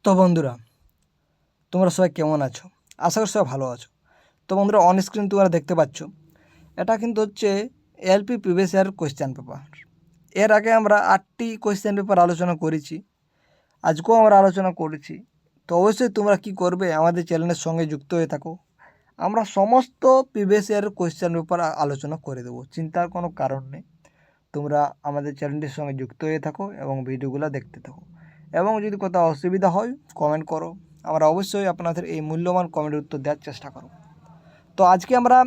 তো বন্ধুরা, তোমরা সবাই কেমন আছো? আশা করি সবাই ভালো আছো। তো বন্ধুরা, অন স্ক্রিন তোমরা দেখতে পাচ্ছ, এটা কিন্তু হচ্ছে LP previous year question paper. এর আগে আমরা 8টি কোয়েশ্চেন পেপার আলোচনা করেছি, আজকেও আমরা আলোচনা করেছি। তো অবশ্যই তোমরা কি করবে, আমাদের চ্যানেলের সঙ্গে যুক্ত হয়ে থাকো। আমরা সমস্ত প্রিভিয়াস ইয়ারের কোয়েশ্চেন পেপার আলোচনা করে দেবো, চিন্তার কোনো কারণ নেই। তোমরা আমাদের চ্যানেলটির সঙ্গে যুক্ত হয়ে থাকো এবং ভিডিওগুলো দেখতে থাকো, এবং যদি কোথাও অসুবিধা হয় কমেন্ট করো। আমরা অবশ্যই আপনাদের এই মূল্যবান কমেন্টের উত্তর দেওয়ার চেষ্টা করব। তো আজকে আমরা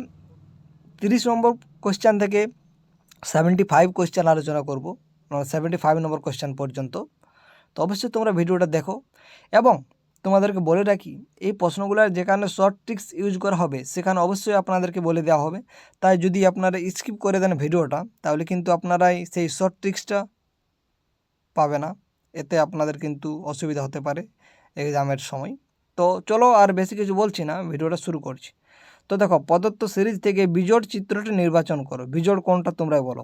30 নম্বর কোয়েশ্চেন থেকে 75 কোয়েশ্চেন আলোচনা করব, 75 নম্বর কোয়েশ্চেন পর্যন্ত। তো অবশ্যই তোমরা ভিডিওটা দেখো, এবং তোমাদেরকে বলে রাখি, এই প্রশ্নগুলোর যেখানে শর্ট ট্রিক্স ইউজ করা হবে সেখানে অবশ্যই আপনাদেরকে বলে দেওয়া হবে। তাই যদি আপনারা স্কিপ করে দেন ভিডিওটা, তাহলে কিন্তু আপনারাই সেই শর্ট ট্রিক্সটা পাবে না। এতে আপনাদের কিন্তু অসুবিধা হতে পারে এক্সামের সময়। তো চলো, আর বেশি কিছু বলছি না, ভিডিওটা শুরু করছি। তো দেখো, প্রদত্ত সিরিজ থেকে বিজোড় চিত্রটি নির্বাচন করো। বিজোড় কোনটা তোমরা বলো।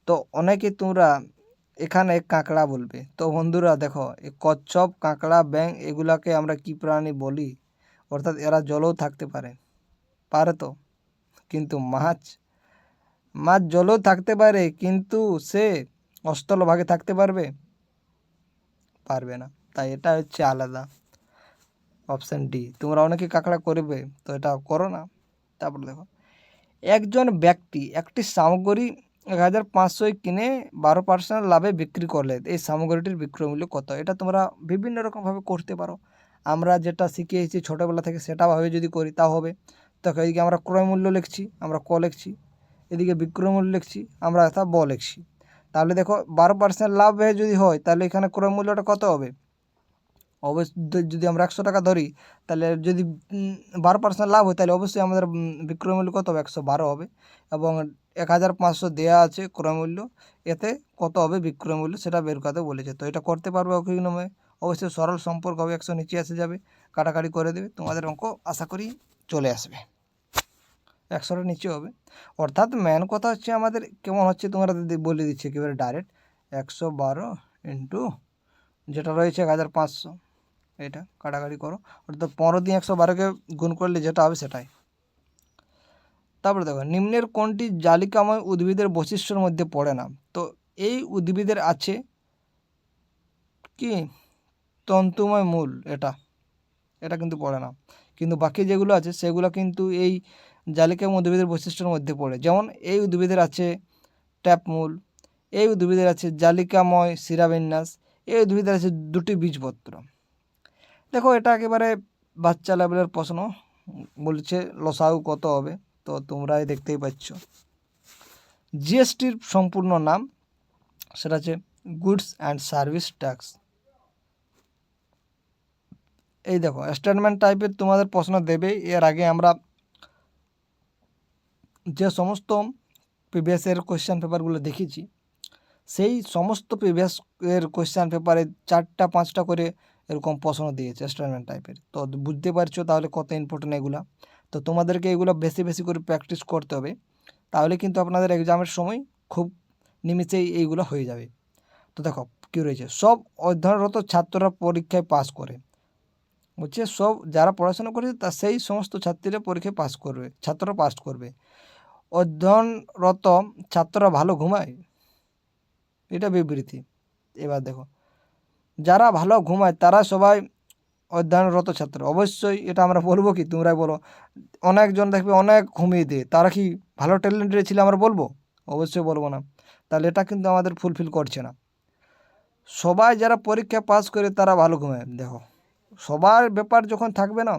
তো অনেকে তোমরা এখানে কাঁকড়া বলবে। তো বন্ধুরা দেখো, এই কচ্ছপ, কাঁকড়া, ব্যাঙ এগুলাকে আমরা কি প্রাণী বলি? অর্থাৎ এরা জলেও থাকতে পারে, পারে তো। কিন্তু মাছ মাছ জলেও থাকতে পারে, কিন্তু সে স্থলভাগে থাকতে পারবে? পারবে না। তাই এটা হচ্ছে আলাদা। Option D. তোমরা অনেকে কাঁকড়া করবে, তো এটা করো না। তারপর দেখো, একজন ব্যক্তি একটি সামগ্রী 1500 কিনে 12% লাভে বিক্রি করলে এই সামগ্রীটির বিক্রয় মূল্য কত? এটা তোমরা বিভিন্ন রকমভাবে করতে পারো। আমরা যেটা শিখিয়েছি ছোটোবেলা থেকে সেটাভাবে যদি করি তা হবে। দেখো, এদিকে আমরা ক্রয় মূল্য লিখছি, আমরা ক লিখছি, এদিকে বিক্রয় মূল্য লিখছি, আমরা তা ব লিখছি। তাহলে দেখো, 12% লাভে যদি হয় তাহলে এখানে ক্রয় মূল্যটা কত হবে? অবশ্যই যদি আমরা 100 টাকা ধরি, তাহলে যদি 12% লাভ হয় তাহলে অবশ্যই আমাদের বিক্রয় মূল্য কত হবে? 112 হবে। এবং 1500 দেওয়া আছে ক্রয় মূল্য, এতে কত হবে বিক্রয় মূল্য সেটা বের করতে বলেছে। তো এটা করতে পারবে একই নিয়মে। অবশ্যই সরল সম্পর্ক হবে, 100 নিচে এসে যাবে, কাটাকাটি করে দেবে, তোমাদের অঙ্ক আশা করি চলে আসবে। 100টার নিচে হবে। অর্থাৎ মেন কথা হচ্ছে আমাদের কেমন হচ্ছে, তোমরা বলে দিচ্ছে একেবারে ডাইরেক্ট 112 ইন্টু যেটা রয়েছে 1500, এটা কাটাকাটি করো। অর্থাৎ 15 দিয়ে 112কে গুণ করলে যেটা হবে সেটাই। তারপরে দেখো, নিম্নের কোনটি জালিকাময় উদ্ভিদের বৈশিষ্ট্যের মধ্যে পড়ে না? তো এই উদ্ভিদের আছে কি তন্তুময় মূল, এটা কিন্তু পড়ে না। কিন্তু বাকি যেগুলো আছে সেগুলো কিন্তু এই জালিকাময় উদ্ভিদের বৈশিষ্ট্যের মধ্যে পড়ে। যেমন এই উদ্ভিদের আছে ট্যাপমূল, এই উদ্ভিদের আছে জালিকাময় শিরাবিন্যাস, এই উদ্ভিদের আছে দুটি বীজপত্র। দেখো, এটা একেবারে বাচ্চা লেভেলের প্রশ্ন। বলছে লসাগু কত হবে, তো তোমরাই দেখতেই পাচ্ছ। জিএসটির সম্পূর্ণ নাম সেটা হচ্ছে গুডস অ্যান্ড সার্ভিস ট্যাক্স। এই দেখো, স্টেটমেন্ট টাইপের তোমাদের প্রশ্ন দেবে। এর আগে আমরা যে সমস্ত প্রিভিয়াসের কোয়েশ্চেন পেপারগুলো দেখেছি, সেই সমস্ত প্রিভিয়াস এর কোয়েশ্চেন পেপারে 4টা 5টা করে এরকম প্রশ্ন দিয়েছে স্টেটমেন্ট টাইপের। তো বুঝতে পারছো তাহলে কত ইম্পর্টেন্ট এগুলা। তো তোমাদেরকে এগুলো বেশি বেশি করে প্র্যাকটিস করতে হবে, তাহলে কিন্তু আপনাদের এক্সামের সময় খুব নিমিষেই এইগুলো হয়ে যাবে। তো দেখো কী রয়েছে, সব অধ্যয়নরত ছাত্ররা পরীক্ষায় পাস করে। বলছে সব যারা পড়াশোনা করেছে তা সেই সমস্ত ছাত্রীরা পরীক্ষায় পাস করবে, ছাত্ররা পাস করবে। অধ্যয়নরত ছাত্ররা ভালো ঘুমায়, এটা বিবৃতি। এবার দেখো, যারা ভালো ঘুমায় তারা সবাই অধ্যয়নরত ছাত্র। অবশ্যই এটা আমরা বলবো কি, তোমরাই বলো। অনেকজন দেখবে অনেক ঘুমিয়ে দেয়, তারা কি ভালো ট্যালেন্টেড ছিল আমরা বলবো? অবশ্যই বলবো না। তাহলে এটা কিন্তু আমাদের ফুলফিল করছে না। সবাই যারা পরীক্ষা পাস করে তারা ভালো ঘুমায়, দেখো সবার ব্যাপার যখন থাকবে না,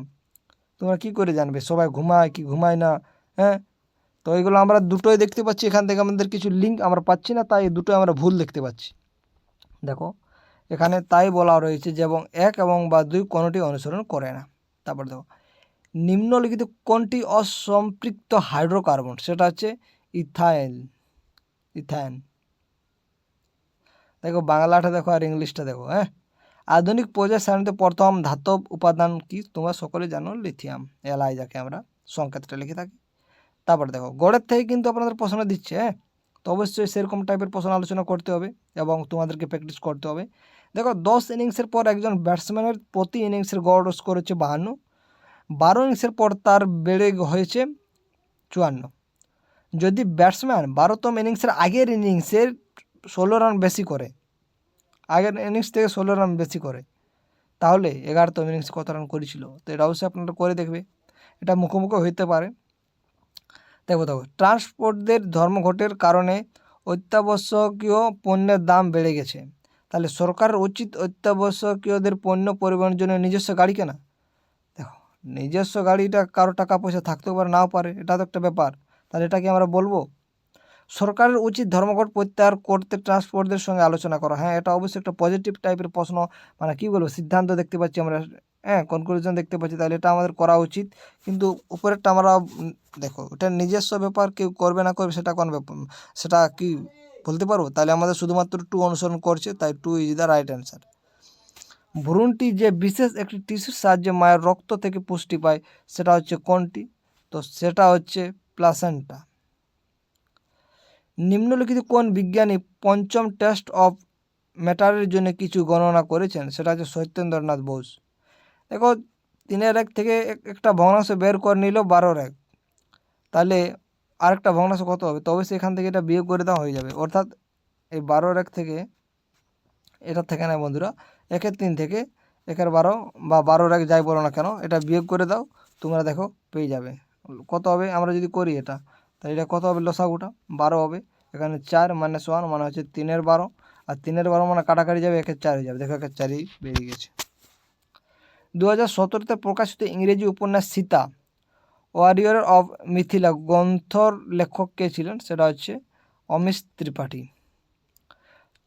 তোমরা কী করে জানবে সবাই ঘুমায় কি ঘুমায় না? হ্যাঁ, তো এইগুলো আমরা দুটোই দেখতে পাচ্ছি, এখান থেকে আমাদের কিছু লিঙ্ক আমরা পাচ্ছি না, তাই এই দুটোই আমরা ভুল দেখতে পাচ্ছি। দেখো, এখানে তাই বলা রয়েছে যে এবং 1 এবং বা 2 কোনোটি অনুসরণ করে না। তারপর দেখো, নিম্নলিখিত কোনটি অসম্পৃক্ত হাইড্রোকার্বন? সেটা হচ্ছে ইথাইন। দেখো বাংলাটা দেখো আর ইংলিশটা দেখো। হ্যাঁ, আধুনিক পর্যায় সারণীতে প্রথম ধাতব উপাদান কি? তোমরা সকলে জানো লিথিয়াম, Li যাকে আমরা সংকেতটা লিখে থাকি। তারপরে দেখো, গড়ের থেকে কিন্তু আপনাদের প্রশ্ন দিচ্ছে। হ্যাঁ, তো অবশ্যই সেরকম টাইপের প্রশ্ন আলোচনা করতে হবে এবং তোমাদেরকে প্র্যাকটিস করতে হবে। দেখো 10 ইনিংসের পর একজন ব্যাটসম্যানের প্রতি ইনিংসের গড় স্কোর হচ্ছে 52, 12 ইনিংসের পর তার বেড়ে হয়েছে 54। যদি ব্যাটসম্যান 12তম ইনিংসের আগের ইনিংসের 16 রান বেশি করে, আগের ইনিংস থেকে 16 রান বেশি করে, তাহলে 11তম ইনিংসে কত রান করেছিল, তো এটা অবশ্যই আপনারা করে দেখবে, এটা মুখোমুখি হইতে পারে। দেখো ট্রান্সপোর্টদের ধর্মঘটের কারণে অত্যাবশ্যকীয় পণ্যের দাম বেড়ে গেছে, তাহলে সরকারের উচিত অত্যাবশ্যকীয়দের পণ্য পরিবহনের জন্য নিজস্ব গাড়ি কেনা। দেখো নিজস্ব গাড়িটা কারো টাকা পয়সা থাকতেও পারে নাও পারে, এটা তো একটা ব্যাপার, তাহলে এটা কি আমরা বলবো? সরকারের উচিত ধর্মঘট প্রত্যাহার করতে ট্রান্সপোর্টদের সঙ্গে আলোচনা করা। হ্যাঁ, এটা অবশ্যই একটা পজিটিভ টাইপের প্রশ্ন, মানে কী বলবো, সিদ্ধান্ত দেখতে পাচ্ছি আমরা, হ্যাঁ, কনক্লুশন দেখতে পাচ্ছি, তাহলে এটা আমাদের করা উচিত। কিন্তু উপরেরটা আমরা দেখো এটা নিজস্ব ব্যাপার, কেউ করবে না করবে সেটা কোন ব্যাপার, সেটা কি বলতে পারবো? তাহলে আমাদের শুধুমাত্র 2 অনুসরণ করছে, তাই 2 ইজ দ্য রাইট অ্যান্সার। ভ্রূণটি যে বিশেষ একটি টিস্যুর সাহায্যে মায়ের রক্ত থেকে পুষ্টি পায়, সেটা হচ্ছে কোনটি? তো সেটা হচ্ছে প্লাসেন্টা। নিম্নলিখিত কোন বিজ্ঞানী পঞ্চম টেস্ট অফ ম্যাটারের জন্য কিছু গণনা করেছেন? সেটা হচ্ছে সত্যেন্দ্রনাথ বোস। দেখো 3-এর এক থেকে একটা ভগ্নাংশ বের করে নিল 12-এর এক, তাহলে আরেকটা ভগ্নাংশ কত হবে? তো অবশ্যই এখান থেকে এটা বিয়োগ করে দেওয়া হয়ে যাবে, অর্থাৎ এই 12-এর এক থেকে, এটা থেকে না বন্ধুরা, 1-এর 3 থেকে 1-এর 12 বা 12-এর এক যাই বলো না কেন, এটা বিয়োগ করে দাও, তোমরা দেখো পেয়ে যাবে কত হবে। আমরা যদি করি এটা, তাহলে এটা কত হবে? লসাগুটা 12 হবে, এখানে 4 - 1 মানে হচ্ছে 3-এর 12, আর 3-এর 12 মানে কাটাকাটি যাবে, 1-এর 4 হয়ে যাবে, দেখো 1-এর 4ই বেরিয়ে গেছে। 2017-তে প্রকাশিত ইংরেজি উপন্যাস সীতা ওয়ারিয়র অফ মিথিলা গ্রন্থর লেখক কে ছিলেন? সেটা হচ্ছে অমিশ ত্রিপাঠী।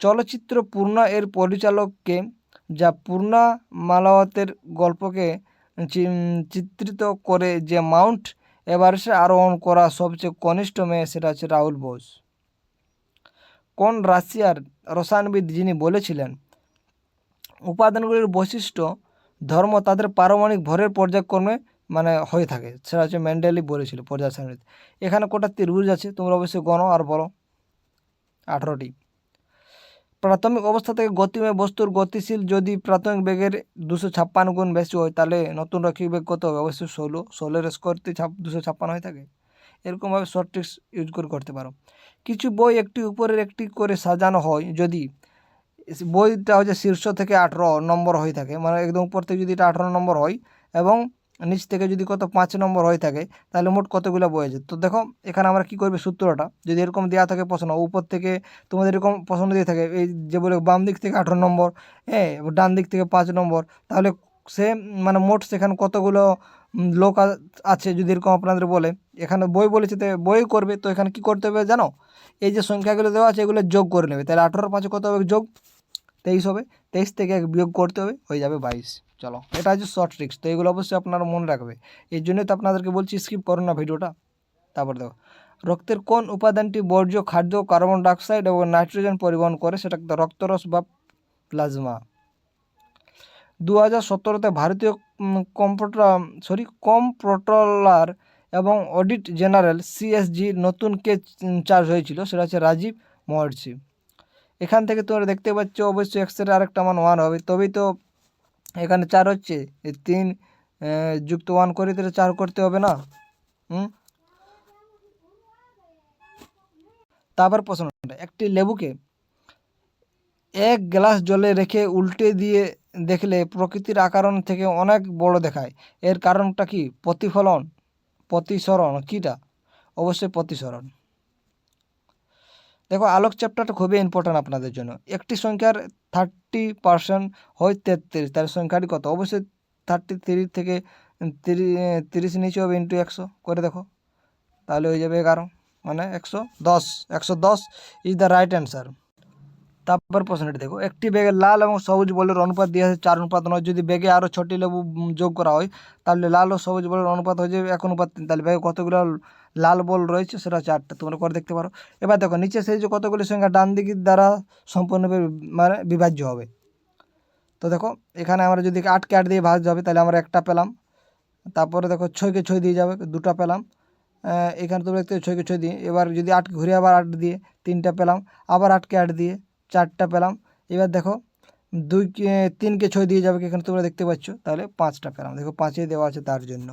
চলচ্চিত্র পূর্ণা এর পরিচালককে, যা পূর্ণা মালাওয়াতের গল্পকে চিত্রিত করে যে মাউন্ট এভারেস্টে আরোহণ করা সবচেয়ে কনিষ্ঠ মেয়ে, সেটা হচ্ছে রাহুল বোস। কোন রাশিয়ার রসায়নবিদ যিনি বলেছিলেন উপাদানগুলির বৈশিষ্ট্য ধর্ম তাদের পারমাণবিক ভরের পর্যায়ক্রমে মানে হয়ে থাকে, সেটা হচ্ছে মেন্ডেলি বলেছিল পর্যায় সারণীতে। এখানে কোটা ত্রিভুজ আছে, তোমরা অবশ্যই গণো আর বলো। 18টি। প্রাথমিক অবস্থা থেকে গতিময় বস্তুর গতিশীল যদি প্রাথমিক বেগের 256 গুণ বেশি হয়, তাহলে নতুন রৈখিক বেগ কত হবে? অবশ্যই 16। 16-এর স্কোয়ারতে 256 হয়ে থাকে। এরকমভাবে শর্ট ট্রিক্স ইউজ করে করতে পারো। কিছু বই একটি উপরের একটি করে সাজানো হয়, যদি বইটা হচ্ছে শীর্ষ থেকে 18 নম্বর হয়ে থাকে, মানে একদম উপর থেকে যদি এটা 18 নম্বর হয় এবং নিচ থেকে যদি কত 5 নম্বর হয়ে থাকে, তাহলে মোট কতগুলো বই আছে? তো দেখো এখানে আমরা কি করবে, সূত্রটা যদি এরকম দেওয়া থাকে প্রশ্ন, উপর থেকে তোমাদের এরকম প্রশ্ন দিয়ে থাকে, এই যে বলে বাম দিক থেকে 18 নম্বর, হ্যাঁ, ডান দিক থেকে 5 নম্বর, তাহলে সে মানে মোট সেখানে কতগুলো লোক আছে যদি এরকম আপনাদের বলে, এখানে বই বলেছে তো বই করবে, তো এখানে কি করতে হবে জানো, এই যে সংখ্যাগুলো দেওয়া আছে এগুলো যোগ করে নেবে, তাহলে 18 5 কত হবে? যোগ 23 হবে, 23 থেকে বিয়োগ করতে হবে, হয়ে যাবে 22। চলো, এটা হচ্ছে শর্ট ট্রিক্স, তো এগুলো অবশ্যই আপনারা মনে রাখবে, এই জন্যই তো আপনাদেরকে বলছি স্কিপ করো না ভিডিওটা। তারপর দেখো রক্তের কোন উপাদানটি বর্জ্য খাদ্য কার্বন ডাইঅক্সাইড এবং নাইট্রোজেন পরিবহন করে? সেটা রক্তরস বা প্লাজমা। 2017-তে ভারতীয় কম্পট্রোলার এবং অডিট জেনারেল সিএসজি নতুন কে চার্জ হয়েছিল? সেটা হচ্ছে রাজীব মহর্ষি। এখান থেকে তোমরা দেখতে পাচ্ছ অবশ্যই এক্সের আরেকটা মান 1 হবে, তবেই তো এখানে 4 হচ্ছে, এই 3 যুক্ত 1 করে দিলে 4 করতে হবে না। তারপর প্রশ্নটা, একটি লেবুকে 1 গ্লাস জলে রেখে উল্টে দিয়ে দেখলে প্রকৃতির আকারণ থেকে অনেক বড় দেখায়, এর কারণটা কি? প্রতিসরণ কীটা? অবশ্যই প্রতিসরণ। দেখো আলোক চ্যাপ্টারটা খুবই ইম্পর্ট্যান্ট আপনাদের জন্য। একটি সংখ্যার 30% হয় 33, তার সংখ্যাটি কত? অবশ্যই 33 থেকে 30 নিচে হবে ইন্টু 100 করে দেখো, তাহলে হয়ে যাবে 11, মানে 110। 110 ইজ দ্য রাইট অ্যান্সার। তারপর প্রশ্নটি দেখো, একটি বেগে লাল এবং সবুজ বলের অনুপাত দিয়ে আছে 4:9। যদি বেগে আরও 6টি লেবু যোগ করা হয়, তাহলে লাল ও সবুজ বলের অনুপাত হয়ে যাবে 1:3। তাহলে বেগে কতগুলো লাল বল রয়েছে? সেটা 4টা, তোমরা করে দেখতে পারো। এবার দেখো নিচে সেই যে কতগুলি সংখ্যা ডান দিকের দ্বারা সম্পূর্ণভাবে মানে বিভাজ্য হবে। তো দেখো এখানে আমরা যদি 8কে 8 দিয়ে ভাজ্য হবে, তাহলে আমরা 1টা পেলাম। তারপরে দেখো 6কে 6 দিয়ে যাবে, 2টা পেলাম। এখানে তোমরা দেখতে 6কে 6 দিয়ে, এবার যদি 8 ঘুরে আবার 8 দিয়ে 3টা পেলাম, আবার 8কে 8 দিয়ে 4টা পেলাম। এবার দেখো 3কে 6 দিয়ে যাবে, এখানে তোমরা দেখতে পাচ্ছ, তাহলে 5টা পেলাম। দেখো 5 দেওয়া আছে তার জন্য।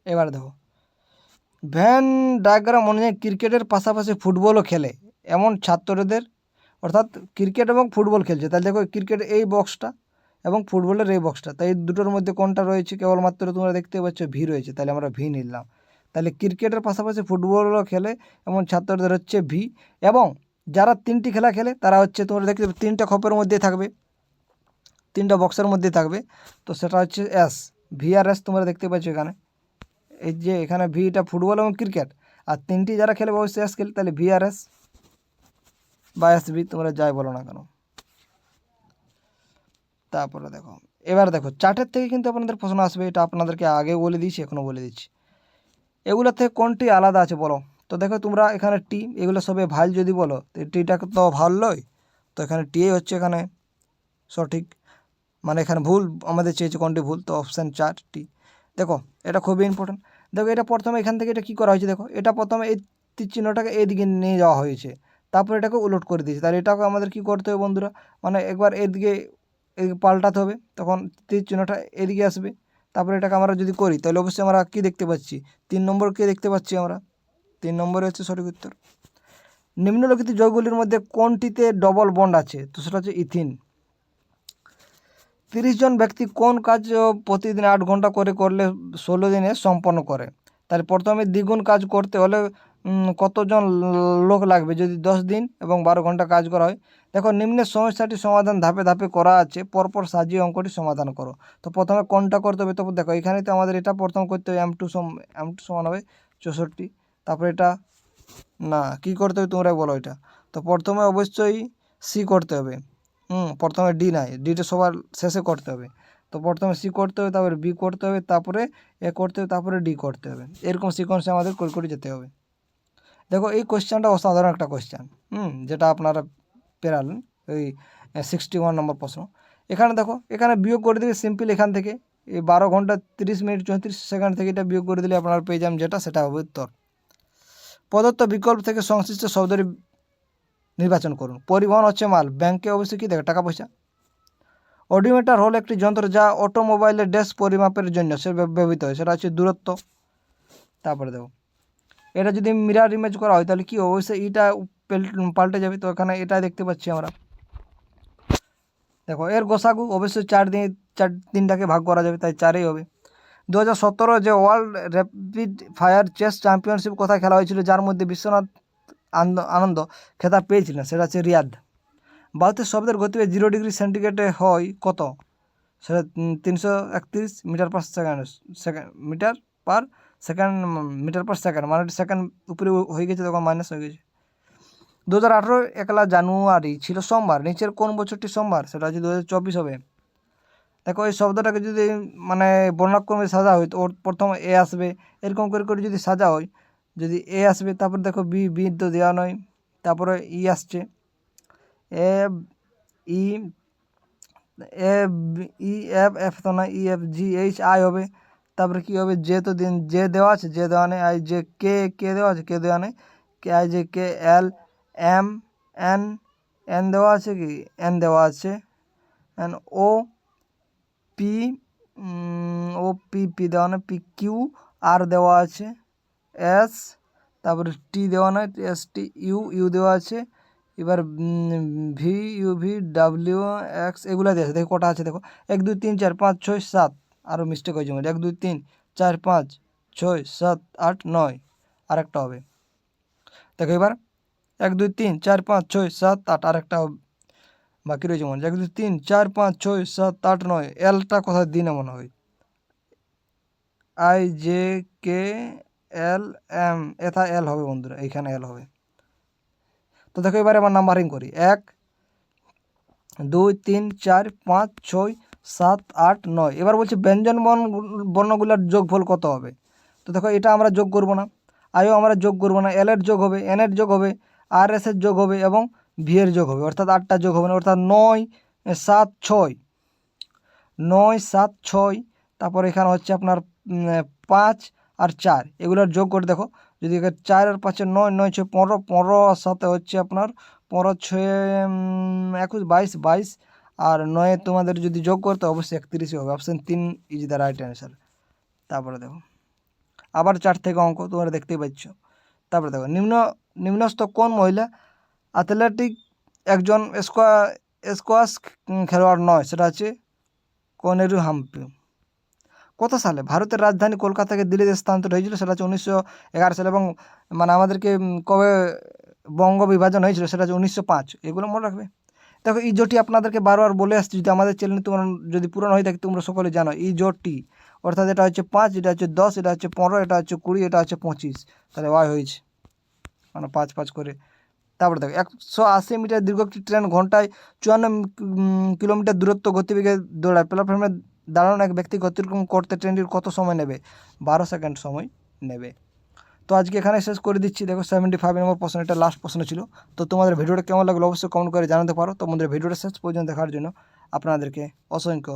এবার দেখো ভ্যান ডায়াগ্রাম অনুযায়ী ক্রিকেটের পাশাপাশি ফুটবলও খেলে এমন ছাত্রদের, অর্থাৎ ক্রিকেট এবং ফুটবল খেলছে, তাহলে দেখো ক্রিকেট এই বক্সটা এবং ফুটবলের এই বক্সটা, তাই এই দুটোর মধ্যে কোনটা রয়েছে, কেবলমাত্র তোমরা দেখতে পাচ্ছ ভি রয়েছে, তাহলে আমরা ভি নিলাম। তাহলে ক্রিকেটের পাশাপাশি ফুটবলও খেলে এমন ছাত্রদের হচ্ছে ভি, এবং যারা 3টি খেলা খেলে তারা হচ্ছে তোমরা দেখতে 3টা খপের মধ্যে থাকবে, 3টা বক্সের মধ্যে থাকবে, তো সেটা হচ্ছে এস, ভি আর এস তোমরা দেখতে পাচ্ছ এখানে। এই যে এখানে ভিটা ফুটবল এবং ক্রিকেট, আর 3টি যারা খেলে অবশ্যই এস খেলে, তাহলে ভি আর এস বা এস ভি তোমরা যাই বলো না কেন। তারপরে দেখো, এবার দেখো চার্টের থেকে কিন্তু আপনাদের প্রশ্ন আসবে, এটা আপনাদেরকে আগে বলে দিয়েছি, এখনও বলে দিচ্ছি। এগুলো থেকে কোনটি আলাদা আছে বলো। তো দেখো তোমরা এখানে টি, এগুলো সবে ভাল যদি বলো, তো টিটা তো ভাল নয়, তো এখানে টি হচ্ছে এখানে সঠিক, মানে এখানে ভুল আমাদের চেয়েছে কোনটি ভুল, তো অপশান 4 টি। দেখো এটা খুবই ইম্পর্টেন্ট। দেখো এটা প্রথমে এখান থেকে এটা কী করা হয়েছে, দেখো এটা প্রথমে এই তীর চিহ্নটাকে এইদিকে নিয়ে যাওয়া হয়েছে, তারপর এটাকে উলট করে দিয়েছে, তাহলে এটাকে আমাদের কী করতে হবে বন্ধুরা, মানে একবার এদিকে পাল্টাতে হবে, তখন তীর চিহ্নটা এদিকে আসবে, তারপরে এটাকে আমরা যদি করি তাহলে অবশ্যই আমরা কী দেখতে পাচ্ছি, 3 নম্বরকে দেখতে পাচ্ছি আমরা, 3 নম্বরে হচ্ছে সঠিক উত্তর। নিম্নলিখিত যৌগগুলির মধ্যে কোনটিতে ডবল বন্ড আছে, তো সেটা হচ্ছে ইথিন। 30 জন ব্যক্তি কোন কাজ প্রতিদিন 8 ঘন্টা করে করলে 16 দিনে সম্পন্ন করে, তাহলে প্রথমে দ্বিগুণ কাজ করতে হলে কতজন লোক লাগবে যদি 10 দিন এবং 12 ঘন্টা কাজ করা হয়। দেখো নিম্নের সমস্যাটি সমাধান ধাপে ধাপে করা আছে, পরপর সাজিয়ে অঙ্কটি সমাধান করো। তো প্রথমে কোনটা করতে হবে, তো দেখো এখানে তো আমাদের এটা প্রথম করতে হবে, M2 সমান হবে 64, তারপরে এটা না কি করতে হবে তোমরা বলো এটা, তো প্রথমে অবশ্যই সি করতে হবে, প্রথমে ডি নাই, ডিটা সবার শেষে করতে হবে, তো প্রথমে সি করতে হবে, তারপরে বি করতে হবে, তারপরে এ করতে হবে, তারপরে ডি করতে হবে, এরকম সিকোয়েন্সে আমাদের করে যেতে হবে। দেখো এই কোয়েশ্চেনটা অসাধারণ একটা কোয়েশ্চেন, যেটা আপনারা পেরালেন ওই 61 নম্বর প্রশ্ন। এখানে দেখো এখানে বিয়োগ করে দিবে সিম্পল, এখান থেকে এই 12 ঘন্টা 30 মিনিট 34 সেকেন্ড থেকে এটা বিয়োগ করে দিলে আপনারা পেয়ে যাবেন যেটা, সেটা হবে উত্তর। প্রদত্ত বিকল্প থেকে সংশ্লিষ্ট শব্দটি নির্বাচন করুন। পরিবহন হচ্ছে মাল, ব্যাংকে অবশ্যই কী দেখে টাকা পয়সা। অডিওমিটার হল একটি যন্ত্র যা অটোমোবাইলের ড্যাশ পরিমাপের জন্য সে ব্যবহৃত হয়, সেটা হচ্ছে দূরত্ব। তারপরে দেখো এটা যদি মিরার ইমেজ করা হয় তাহলে কি অবশ্যই এটা পাল্টে যাবে, তো এখানে এটা দেখতে পাচ্ছি আমরা। দেখো এর গোসাগু অবশ্যই 4 দিয়ে 3টাকে ভাগ করা যাবে, তাই 4ই হবে। 2017 যে world rapid fire chess championship কোথায় খেলা হয়েছিল, যার মধ্যে বিশ্বনাথ আনন্দ খেতাব পেয়েছিলেন, সেটা হচ্ছে রিয়াদ। বায়ুতে শব্দের গতিবেগ 0 ডিগ্রি সেন্টিগ্রেডে হয় কত, সেটা 331 metre per second metre per second, মানে সেকেন্ড উপরে হয়ে গেছে, তখন মাইনাস হয়ে গেছে। 2018 1 জানুয়ারি ছিল সোমবার, নিচের কোন বছরটি সোমবার, সেটা হচ্ছে 2024 হবে। দেখো এই শব্দটাকে যদি মানে বর্ণাক্রমে সাজা হয়, তো ওর প্রথম এ আসবে, এরকম করে করে যদি সাজা হয়, যদি এ আসবে, তারপর দেখো বি তো দেওয়া নয়, তারপরে ই আসছে, এ ই এ ই এফ তো না, E F G H I হবে, তারপরে কী হবে, জে তো দিন জে দেওয়া আছে, জে দেওয়া নেই, আই জে কে দেওয়া আছে, কে দেওয়া নেই, K I J K L M N N দেওয়া আছে, কি এন দেওয়া আছে, এন ও পি পি দেওয়া নেই, পি কিউ আর দেওয়া আছে, এস তারপরে টি দেওয়া নয়, এস টি ইউ দেওয়া আছে, এবার V U V W x এগুলো দিয়ে আছে। দেখো কটা আছে, দেখো 1 2 3 4 5 6 7, আরও মিস্টেক হয়েছে, 1 2 3 4 5 6 7 8 9, আরেকটা হবে। দেখো এবার 1 2 3 4 5 6 7 8, আরেকটা বাকি রয়েছে মনে হয়, 1 2 3 4 5 6 7 8 9, এলটা কোথায় দিই না মনে হয়, I J K L M, এটা এল হবে বন্ধুরা, এইখানে এল হবে। তো দেখো এবারে আমার নাম্বারিং করি, 1 2 3 4 5 6 7 8 9। এবার বলছে ব্যঞ্জন বর্ণগুলোর যোগফল কত হবে, তো দেখো এটা আমরা যোগ করব না, আইও আমরা যোগ করব না, এল এর যোগ হবে, এন এর যোগ হবে, আর এস এর যোগ হবে এবং ভি এর যোগ হবে, অর্থাৎ 8টা যোগ হবে না, অর্থাৎ 9 7 6 9 7 6, তারপর এখানে হচ্ছে আপনার 5 আর 4, এগুলোর যোগ করে দেখো, যদি 4 আর 5 9 9 6 15, 15 আর সাথে হচ্ছে আপনার 15 6 21 22 22 আর 9 তোমাদের যদি যোগ করতে অবশ্যই 31 হবে। Option 3 is the right answer. তারপরে দেখো আবার 4 থেকে অঙ্ক তোমরা দেখতেই পাচ্ছ। তারপরে দেখো নিম্নস্থ কোন মহিলা অ্যাথলেটিক একজন স্কোয়াশ খেলোয়াড় নয়? সেটা হচ্ছে কনেরু হাম্পি। কত সালে ভারতের রাজধানী কলকাতা থেকে দিল্লিতে স্থানান্তর হয়েছিল? সেটা হচ্ছে 1911 সালে। এবং মানে আমাদেরকে কবে বঙ্গ বিভাজন হয়েছিল? সেটা হচ্ছে 1905। এগুলো মনে রাখবে। দেখো এই জোটটি আপনাদেরকে বারবার বলে আসছি, যদি আমাদের চ্যানেল তোমার যদি পুরনো হয়ে থাকে তোমরা সকলে জানো এই জোটটি, অর্থাৎ এটা হচ্ছে 5, এটা হচ্ছে 10, এটা হচ্ছে 15, এটা হচ্ছে 20, এটা হচ্ছে 25। তাহলে ওয়াই হয়েছে মানে 5 5 করে। তারপরে দেখো 180 মিটার দীর্ঘ একটি ট্রেন ঘন্টায় 54 কিলোমিটার দূরত্ব গতিবেগে দৌড়ায়। প্ল্যাটফর্মে দাঁড়ানো এক ব্যক্তি অতিক্রম করতে ট্রেনটির কত সময় নেবে? 12 সেকেন্ড সময় নেবে। তো আজকে এখানে শেষ করে দিচ্ছি। দেখো 75 নম্বর প্রশ্ন, এটা লাস্ট প্রশ্ন ছিল। তো তোমাদের ভিডিওটা কেমন লাগলো অবশ্যই কমেন্ট করে জানাতে পারো। তোমাদের ভিডিওটা শেষ পর্যন্ত দেখার জন্য আপনাদেরকে অসংখ্য